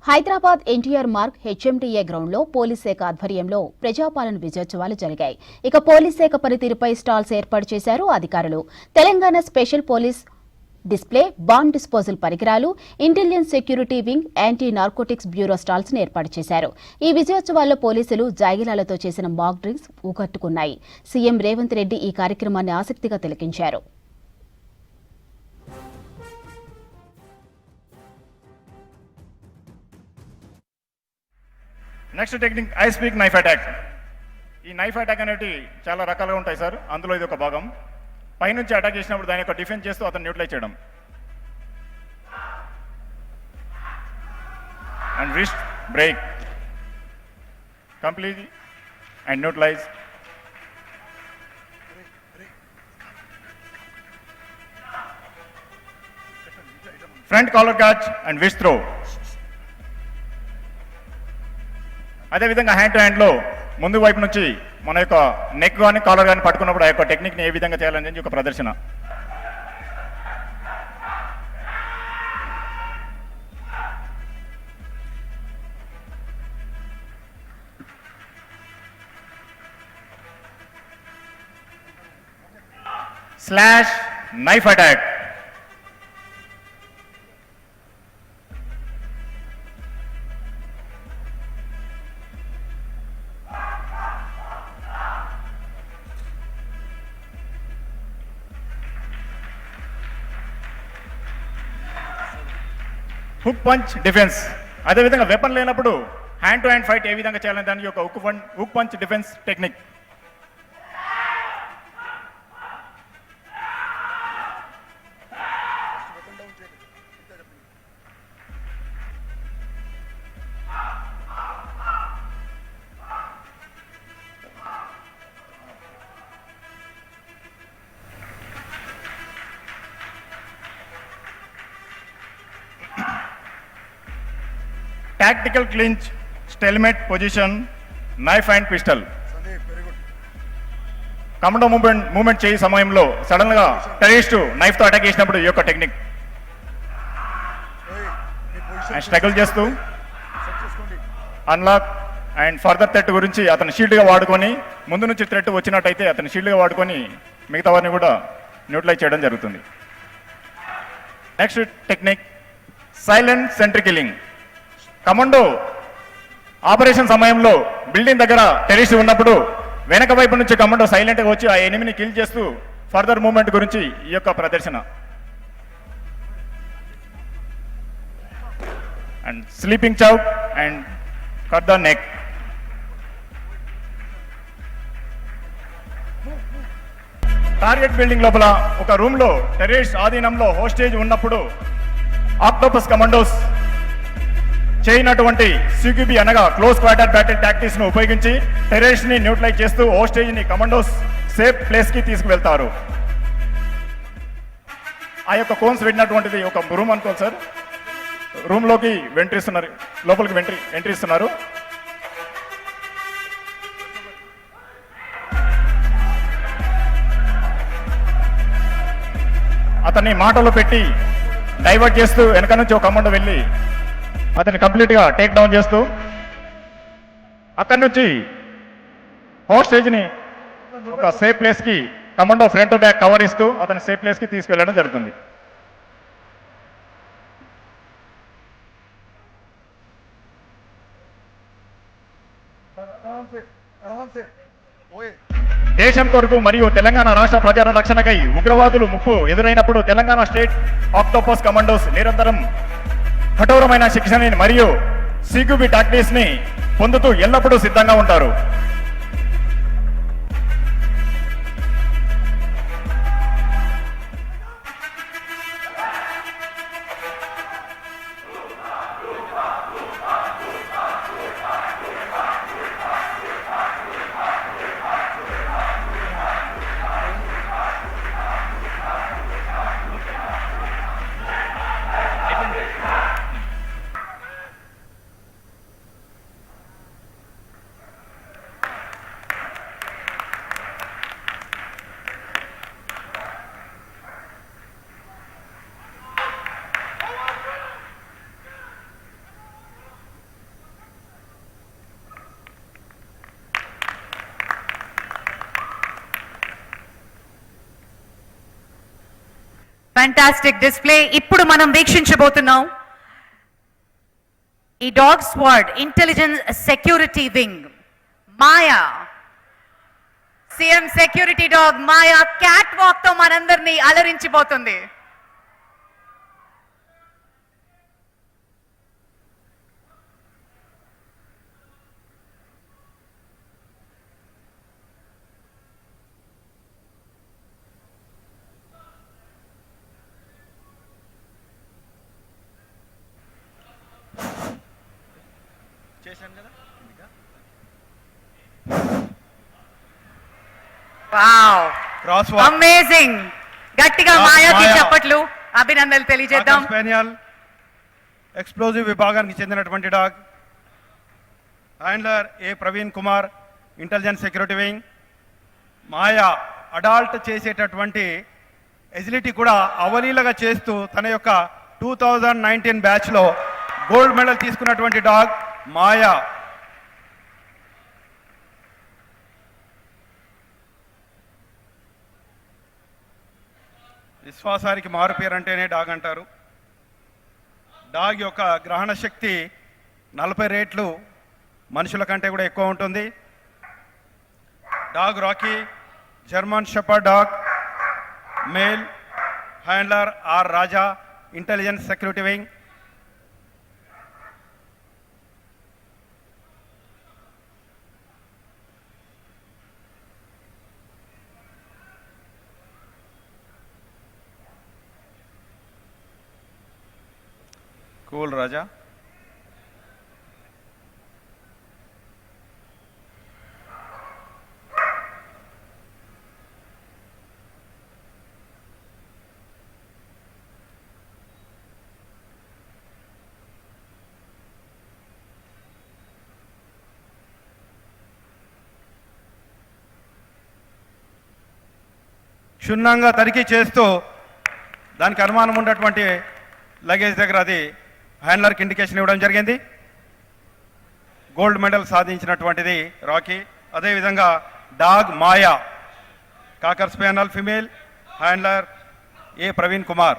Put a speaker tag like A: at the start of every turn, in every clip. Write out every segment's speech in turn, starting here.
A: Hyderabad NTR Marg HMDA గ్రౌండ్లో police శాఖ ఆధ్వర్యంలో ప్రజాపాలన విజయోత్సవాలు జరిగాయి. ఇక పోలీస్ శాఖ పనితీరుపై స్టాల్స్ ఏర్పాటు చేశారు అధికారులు. Telangana special police display, bomb disposal పరికరాలు, intelligence security wing, anti narcotics bureau stalls ను ఏర్పాటు చేశారు. ఈ విజయోత్సవాల్లో పోలీసులు జాగిలాలతో చేసిన మాక్ డ్రిల్స్ ఊకట్టుకున్నాయి. సీఎం రేవంత్ రెడ్డి ఈ కార్యక్రమాన్ని ఆసక్తిగా తిలకించారు.
B: Next technique I speak knife attack. ఈ నైఫ్ అటాక్ అనేవి చాలా రకాలుగా ఉంటాయి సార్. అందులో ఇది ఒక భాగం. పైనుంచి అటాక్ చేసినప్పుడు దాని యొక్క డిఫెన్స్ చేస్తూ అతను న్యూట్రలైజ్ చేయడం. And wrist break complete and neutralise. Front collar catch and wrist throw. అదేవిధంగా హ్యాండ్ టు హ్యాండ్లో ముందు వైపు నుంచి మన యొక్క నెక్ కానీ కాలర్ కానీ పట్టుకున్నప్పుడు ఆ యొక్క టెక్నిక్ని ఏ విధంగా చేయాలని ఒక ప్రదర్శన. Slash knife attack. Hook punch defence. అదేవిధంగా వెపన్ లేనప్పుడు హ్యాండ్ టు హ్యాండ్ ఫైట్ ఏ విధంగా చేయాలని దానికి ఒక hook punch defence technique. Tactical clinch, stalemate position, knife and pistol. Commando movement చేయ సమయంలో సడన్ గా టెర్రరిస్ట్ నైఫ్ తో అటాక్ చేసినప్పుడు ఈ యొక్క టెక్నిక్. స్ట్రగుల్ చేస్తూ అన్లాక్ అండ్ ఫర్దర్ థ్రెట్ గురించి అతను షీల్డ్గా వాడుకొని, ముందు నుంచి థ్రెట్ వచ్చినట్టయితే అతను షీల్డ్గా వాడుకొని మిగతా వారిని కూడా న్యూట్రలైజ్ చేయడం జరుగుతుంది. Next technique silent sentry killing. Commando operation సమయంలో బిల్డింగ్ దగ్గర టెర్రరిస్ట్ ఉన్నప్పుడు వెనక వైపు నుంచి కమాండో సైలెంట్గా వచ్చి ఆ ఎనిమిని కిల్ చేస్తూ ఫర్దర్ మూవ్మెంట్ గురించి ఈ యొక్క ప్రదర్శన. And sleeping choke and cut the neck. Target building లోపల ఒక రూమ్ లో టెర్రరిస్ట్ ఆధీనంలో హోస్టేజ్ ఉన్నప్పుడు ఆక్టోపస్ కమాండోస్ చేయనటువంటి సిక్యూబీ అనగా క్లోజ్ క్వార్టర్ బ్యాటిల్ టాక్టిక్స్ ను ఉపయోగించి టెర్రరిస్ట్ ని న్యూట్రలైజ్ చేస్తూ హోస్టేజ్ ని కమాండోస్ సేఫ్ ప్లేస్ కి తీసుకువెళ్తారు. ఆ యొక్క కోన్స్ పెట్టినటువంటిది ఒక రూమ్ అనుకోవాలి సార్. రూమ్ లోకి ఎంట్రీ ఇస్తున్నారు, లోపలికి ఎంట్రీ ఇస్తున్నారు. అతన్ని మాటలో పెట్టి డైవర్ట్ చేస్తూ వెనక నుంచి ఒక కమాండో వెళ్ళి అతన్ని కంప్లీట్గా టేక్ డౌన్ చేస్తూ అక్కడి నుంచి హోస్టేజ్ని ఒక సేఫ్ ప్లేస్కి commando front to back cover ఇస్తూ అతని సేఫ్ ప్లేస్కి తీసుకెళ్లడం జరుగుతుంది. దేశం కొరకు మరియు తెలంగాణ రాష్ట్ర ప్రజల రక్షణకై ఉగ్రవాదులు ముప్పు ఎదురైనప్పుడు తెలంగాణ స్టేట్ ఆక్టోపస్ కమాండోస్ నిరంతరం కఠోరమైన శిక్షణని మరియు సిక్యూబీ టాక్టిక్స్ ని పొందుతూ ఎల్లప్పుడూ సిద్ధంగా ఉంటారు.
C: ఫ్యాంటాస్టిక్ డిస్ప్లే ఇప్పుడు మనం వీక్షించబోతున్నాం ఈ dog squad intelligence security wing Maya CM security dog Maya cat walk తో మనందరినీ అలరించిపోతుంది. Wow
D: cross walk
C: amazing. గట్టిగా మాయాకి చప్పట్లు అభినందనలు తెలియజేద్దాం.
D: స్పానియల్ ఎక్స్ప్లోజివ్ విభాగానికి చెందినటువంటి dog. Handler A Praveen Kumar, intelligence security wing. Maya adult చేసేటటువంటి ఎజిలిటీ కూడా అవలీలగా చేస్తూ తన యొక్క 2019 బ్యాచ్లో గోల్డ్ మెడల్ తీసుకున్నటువంటి డాగ్ మాయా. విశ్వాసానికి మారు పేరు అంటేనే డాగ్ అంటారు. డాగ్ యొక్క గ్రహణ శక్తి 40 రేట్లు మనుషుల కంటే కూడా ఎక్కువ ఉంటుంది. Dog Rocky German shepherd dog male. Handler R Raja, intelligence security wing. Cool Raja. క్షుణ్ణంగా తనిఖీ చేస్తూ దానికి అనుమానం ఉన్నటువంటి లగేజ్ దగ్గర అది హ్యాండ్లర్కి ఇండికేషన్ ఇవ్వడం జరిగింది. గోల్డ్ మెడల్ సాధించినటువంటిది రాకీ. అదేవిధంగా dog Maya cocker spaniel female. Handler A Praveen Kumar.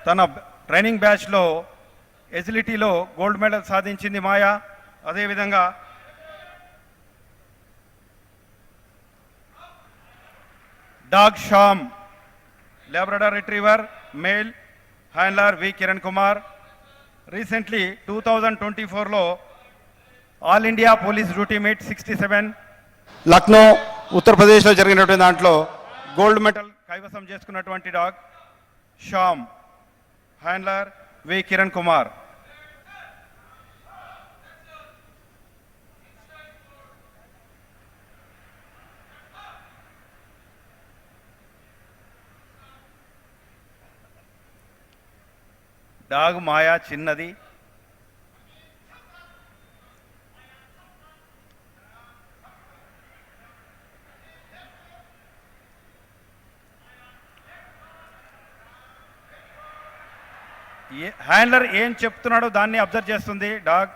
D: తన ట్రైనింగ్ బ్యాచ్లో ఎజిలిటీలో గోల్డ్ మెడల్ సాధించింది మాయా. అదేవిధంగా dog Sham Labrador retriever male. Handler V Kiran Kumar. Recently 2024లో all India police duty meet 67 Lucknow ఉత్తరప్రదేశ్లో జరిగినటువంటి దాంట్లో గోల్డ్ మెడల్ కైవసం చేసుకున్నటువంటి dog Sham. Handler V Kiran Kumar. Dog Maya చిన్నది. హ్యాండ్లర్ ఏం చెప్తున్నాడో దాన్ని అబ్జర్వ్ చేస్తుంది డాగ్.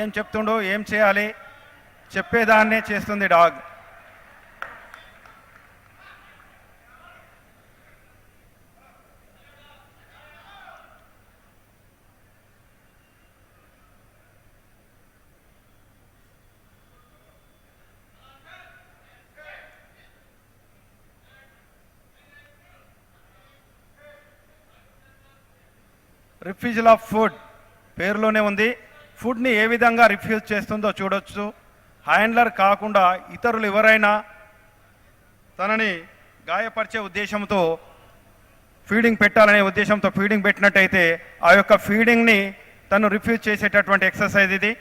D: ఏం చెప్తుండో ఏం చేయాలి చెప్పేదాన్నే చేస్తుంది డాగ్. రిఫ్యూజల్ ఆఫ్ ఫుడ్ పేరులోనే ఉంది. ఫుడ్ని ఏ విధంగా రిఫ్యూజ్ చేస్తుందో చూడొచ్చు. హ్యాండ్లర్ కాకుండా ఇతరులు ఎవరైనా తనని గాయపరిచే ఉద్దేశంతో ఫీడింగ్ పెట్టాలనే ఉద్దేశంతో ఫీడింగ్ పెట్టినట్టయితే ఆ యొక్క ఫీడింగ్ని తను రిఫ్యూజ్ చేసేటటువంటి ఎక్సర్సైజ్ ఇది.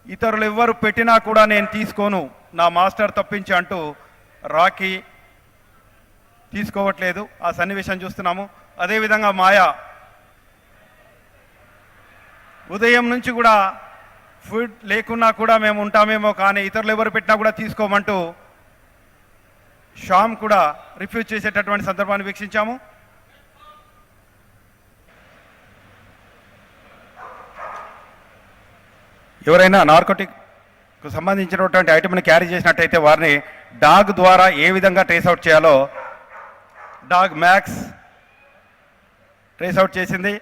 D: ఇతరులు ఎవ్వరు పెట్టినా కూడా నేను తీసుకోను నా మాస్టర్ తప్పించి అంటూ రాకీ తీసుకోవట్లేదు. ఆ సన్నివేశం చూస్తున్నాము. అదేవిధంగా మాయా ఉదయం నుంచి కూడా ఫుడ్ లేకున్నా కూడా మేము ఉంటామేమో కానీ ఇతరులు ఎవరు పెట్టినా కూడా తీసుకోమంటూ షామ్ కూడా రిఫ్యూజ్ చేసేటటువంటి సందర్భాన్ని వీక్షించాము. ఎవరైనా నార్కోటిక్ సంబంధించినటువంటి ఐటమ్ని క్యారీ చేసినట్టయితే వారిని డాగ్ ద్వారా ఏ విధంగా ట్రేస్ అవుట్ చేయాలో డాగ్ మ్యాక్స్ ట్రేస్ అవుట్ చేసింది.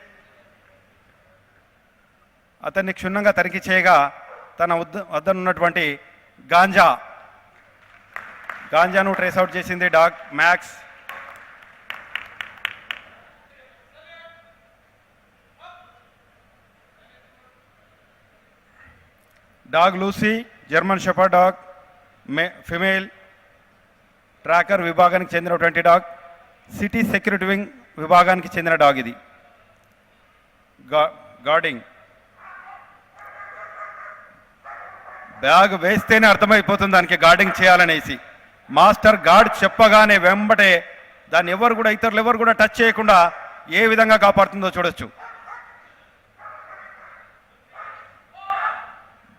D: అతన్ని క్షుణ్ణంగా తనిఖీ చేయగా తన వద్దనున్నటువంటి గాంజాను ట్రేస్ అవుట్ చేసింది dog max. Dog Lucy German shepherd dog female tracker విభాగానికి చెందినటువంటి డాగ్, సిటీ సెక్యూరిటీ వింగ్ విభాగానికి చెందిన డాగ్. ఇది గార్డింగ్. బ్యాగ్ వేస్తేనే అర్థమైపోతుంది దానికి గార్డింగ్ చేయాలనేసి. మాస్టర్ గార్డ్ చెప్పగానే వెంబటే దాన్ని ఇతరులు ఎవరు కూడా టచ్ చేయకుండా ఏ విధంగా కాపాడుతుందో చూడొచ్చు.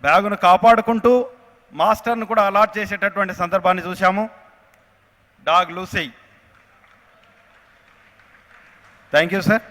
D: బ్యాగును కాపాడుకుంటూ మాస్టర్ను కూడా అలాట్ చేసేటటువంటి సందర్భాన్ని చూశాము. Dog Lucy. Thank you sir.